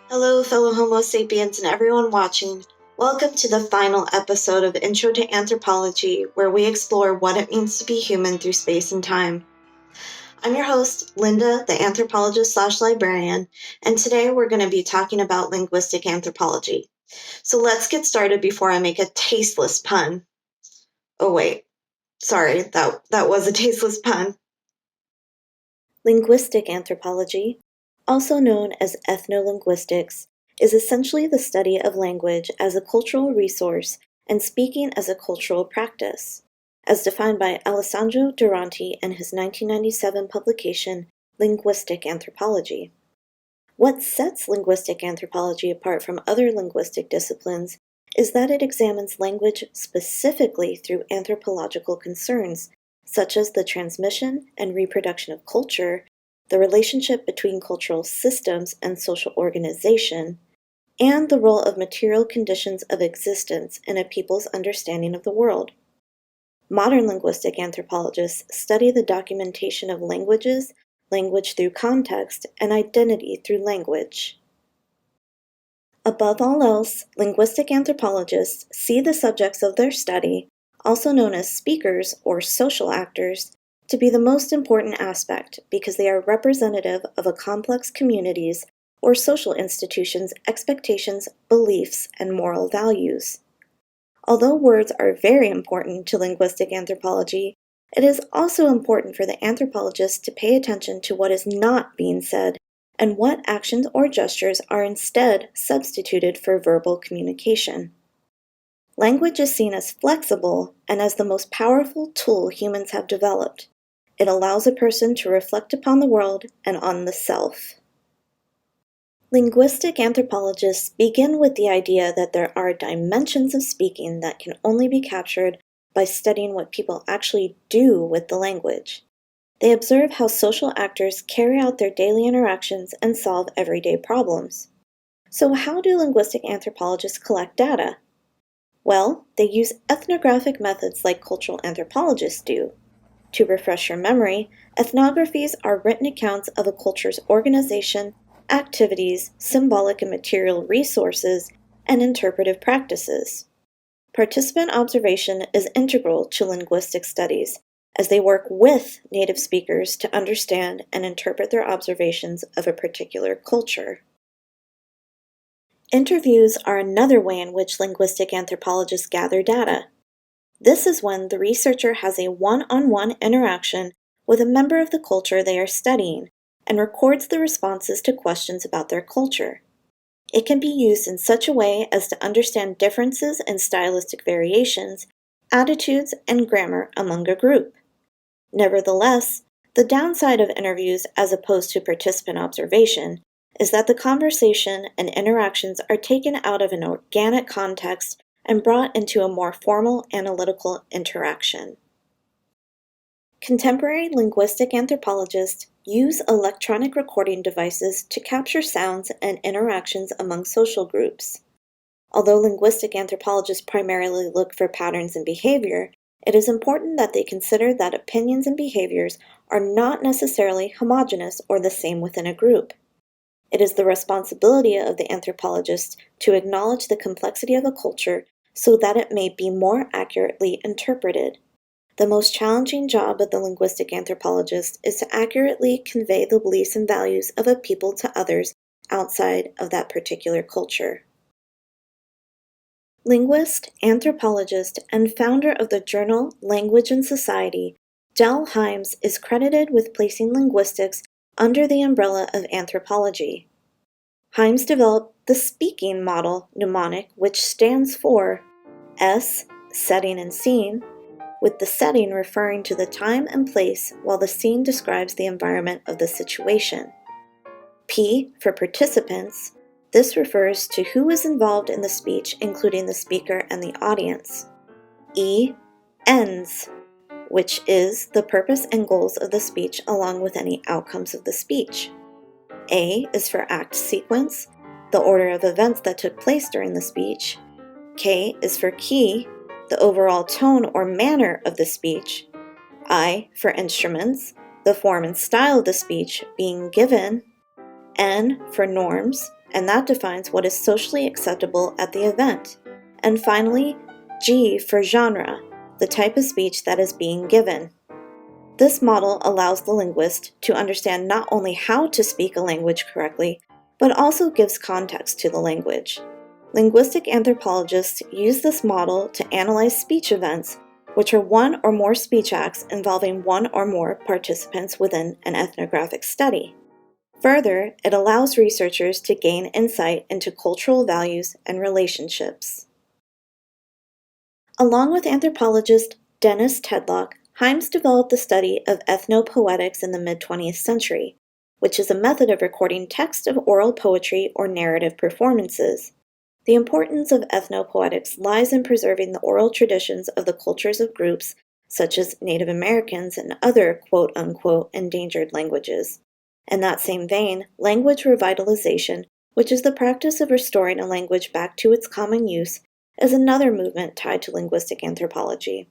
Hello, fellow Homo sapiens and everyone watching. Welcome to the final episode of Intro to Anthropology, where we explore what it means to be human through space and time. I'm your host, Linda, the anthropologist/librarian, and today we're going to be talking about linguistic anthropology. So let's get started before I make a tasteless pun. Oh wait, sorry, that was a tasteless pun. Linguistic anthropology, also known as ethnolinguistics, is essentially the study of language as a cultural resource and speaking as a cultural practice, as defined by Alessandro Duranti in his 1997 publication, Linguistic Anthropology. What sets linguistic anthropology apart from other linguistic disciplines is that it examines language specifically through anthropological concerns, such as the transmission and reproduction of culture, the relationship between cultural systems and social organization, and the role of material conditions of existence in a people's understanding of the world. Modern linguistic anthropologists study the documentation of languages, language through context, and identity through language. Above all else, linguistic anthropologists see the subjects of their study, also known as speakers or social actors, to be the most important aspect because they are representative of a complex community's or social institution's expectations, beliefs, and moral values. Although words are very important to linguistic anthropology, it is also important for the anthropologist to pay attention to what is not being said and what actions or gestures are instead substituted for verbal communication. Language is seen as flexible and as the most powerful tool humans have developed. It allows a person to reflect upon the world and on the self. Linguistic anthropologists begin with the idea that there are dimensions of speaking that can only be captured by studying what people actually do with the language. They observe how social actors carry out their daily interactions and solve everyday problems. So how do linguistic anthropologists collect data? Well, they use ethnographic methods like cultural anthropologists do. To refresh your memory, ethnographies are written accounts of a culture's organization, activities, symbolic and material resources, and interpretive practices. Participant observation is integral to linguistic studies, as they work with native speakers to understand and interpret their observations of a particular culture. Interviews are another way in which linguistic anthropologists gather data. This is when the researcher has a one-on-one interaction with a member of the culture they are studying and records the responses to questions about their culture. It can be used in such a way as to understand differences in stylistic variations, attitudes, and grammar among a group. Nevertheless, the downside of interviews as opposed to participant observation is that the conversation and interactions are taken out of an organic context and brought into a more formal analytical interaction. Contemporary linguistic anthropologists use electronic recording devices to capture sounds and interactions among social groups. Although linguistic anthropologists primarily look for patterns in behavior, it is important that they consider that opinions and behaviors are not necessarily homogeneous or the same within a group. It is the responsibility of the anthropologist to acknowledge the complexity of a culture so that it may be more accurately interpreted. The most challenging job of the linguistic anthropologist is to accurately convey the beliefs and values of a people to others outside of that particular culture. Linguist, anthropologist, and founder of the journal Language and Society, Del Hymes is credited with placing linguistics under the umbrella of anthropology. Hymes developed the speaking model mnemonic, which stands for S, setting and scene, with the setting referring to the time and place while the scene describes the environment of the situation. P for participants. This refers to who is involved in the speech, including the speaker and the audience. E, ends, which is the purpose and goals of the speech along with any outcomes of the speech. A is for act sequence, the order of events that took place during the speech. K is for key, the overall tone or manner of the speech. I for instruments, the form and style of the speech being given. N for norms, and that defines what is socially acceptable at the event. And finally, G for genre, the type of speech that is being given. This model allows the linguist to understand not only how to speak a language correctly, but also gives context to the language. Linguistic anthropologists use this model to analyze speech events, which are one or more speech acts involving one or more participants within an ethnographic study. Further, it allows researchers to gain insight into cultural values and relationships. Along with anthropologist Dennis Tedlock, Himes developed the study of ethnopoetics in the mid-20th century, which is a method of recording text of oral poetry or narrative performances. The importance of ethnopoetics lies in preserving the oral traditions of the cultures of groups such as Native Americans and other quote-unquote endangered languages. In that same vein, language revitalization, which is the practice of restoring a language back to its common use, is another movement tied to linguistic anthropology.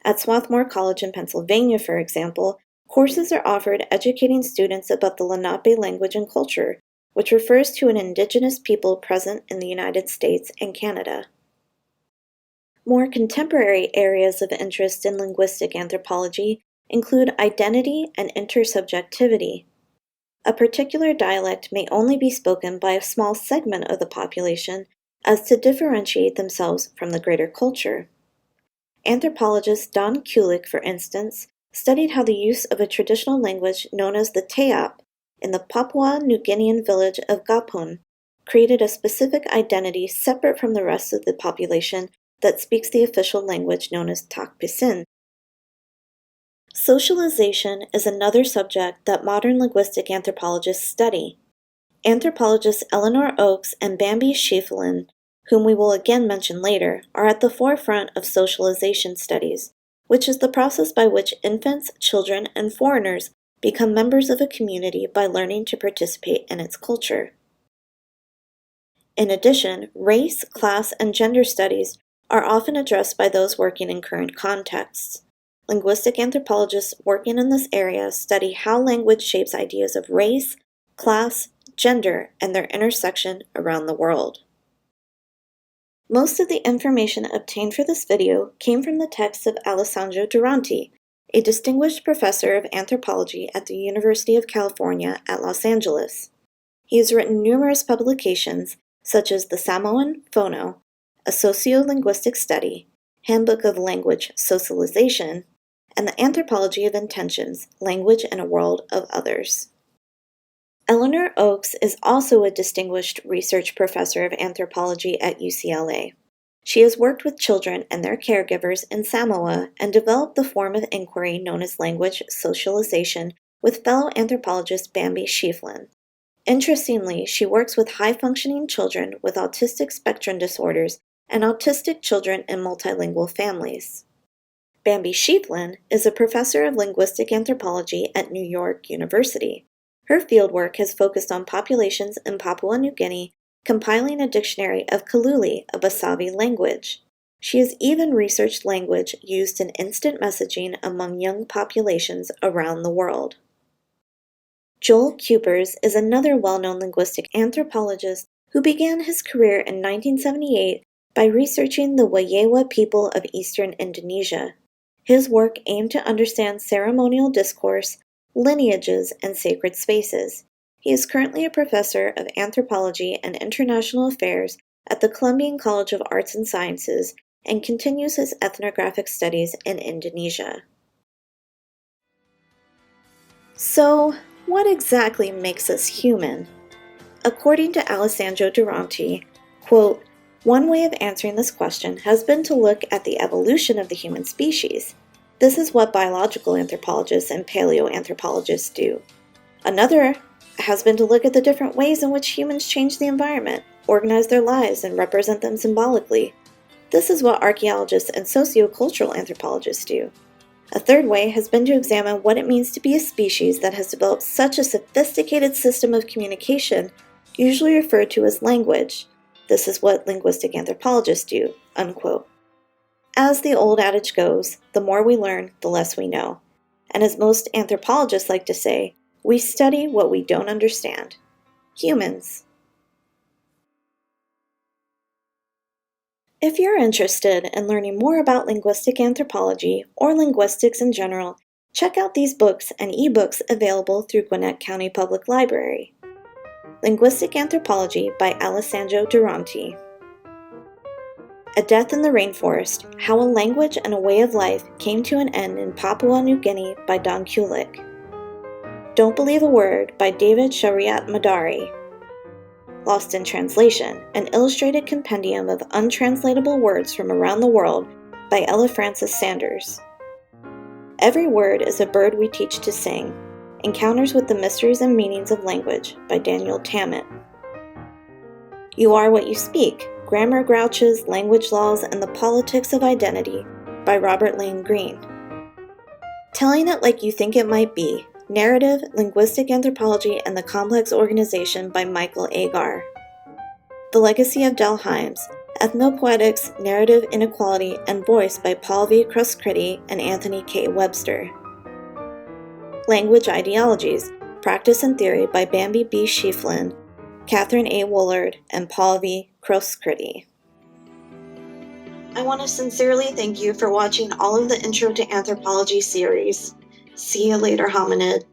At Swarthmore College in Pennsylvania, for example, courses are offered educating students about the Lenape language and culture, which refers to an indigenous people present in the United States and Canada. More contemporary areas of interest in linguistic anthropology include identity and inter-subjectivity. A particular dialect may only be spoken by a small segment of the population as to differentiate themselves from the greater culture. Anthropologist Don Kulik, for instance, studied how the use of a traditional language known as the Teap in the Papua New Guinean village of Gapun created a specific identity separate from the rest of the population that speaks the official language known as Takpisin. Socialization is another subject that modern linguistic anthropologists study. Anthropologists Eleanor Oakes and Bambi Sheeplin, whom we will again mention later, are at the forefront of socialization studies, which is the process by which infants, children, and foreigners become members of a community by learning to participate in its culture. In addition, race, class, and gender studies are often addressed by those working in current contexts. Linguistic anthropologists working in this area study how language shapes ideas of race, class, gender, and their intersection around the world. Most of the information obtained for this video came from the texts of Alessandro Duranti, a distinguished professor of anthropology at the University of California at Los Angeles. He has written numerous publications, such as The Samoan Phono, A Sociolinguistic Study, Handbook of Language Socialization, and The Anthropology of Intentions, Language in a World of Others. Eleanor Oakes is also a distinguished research professor of anthropology at UCLA. She has worked with children and their caregivers in Samoa and developed the form of inquiry known as language socialization with fellow anthropologist Bambi Sheeplin. Interestingly, she works with high-functioning children with autistic spectrum disorders and autistic children in multilingual families. Bambi Sheeplin is a professor of linguistic anthropology at New York University. Her fieldwork has focused on populations in Papua New Guinea, compiling a dictionary of Kaluli, a Basavi language. She has even researched language used in instant messaging among young populations around the world. Joel Kupers is another well-known linguistic anthropologist who began his career in 1978 by researching the Wayewa people of eastern Indonesia. His work aimed to understand ceremonial discourse, lineages, and sacred spaces. He is currently a professor of anthropology and international affairs at the Columbian College of Arts and Sciences and continues his ethnographic studies in Indonesia. So, what exactly makes us human? According to Alessandro Duranti, quote, one way of answering this question has been to look at the evolution of the human species. This is what biological anthropologists and paleoanthropologists do. Another has been to look at the different ways in which humans change the environment, organize their lives, and represent them symbolically. This is what archaeologists and sociocultural anthropologists do. A third way has been to examine what it means to be a species that has developed such a sophisticated system of communication, usually referred to as language. This is what linguistic anthropologists do, unquote. As the old adage goes, the more we learn, the less we know. And as most anthropologists like to say, we study what we don't understand. Humans. If you're interested in learning more about linguistic anthropology or linguistics in general, check out these books and ebooks available through Gwinnett County Public Library. Linguistic Anthropology by Alessandro Duranti. A Death in the Rainforest, How a Language and a Way of Life Came to an End in Papua New Guinea by Don Kulik. Don't Believe a Word by David Shariat Madari. Lost in Translation, an illustrated compendium of untranslatable words from around the world by Ella Francis Sanders. Every Word is a Bird We Teach to Sing, Encounters with the Mysteries and Meanings of Language by Daniel Tammet. You Are What You Speak, Grammar Grouches, Language Laws, and the Politics of Identity by Robert Lane Greene. Telling It Like You Think It Might Be, Narrative, Linguistic Anthropology, and the Complex Organization by Michael Agar. The Legacy of Del Hymes, Ethnopoetics, Narrative, Inequality, and Voice by Paul V. Kruskrity and Anthony K. Webster. Language Ideologies, Practice and Theory by Bambi B. Sheeplin, Catherine A. Woolard, and Paul V. Kruskrity. I want to sincerely thank you for watching all of the Intro to Anthropology series. See you later, hominid.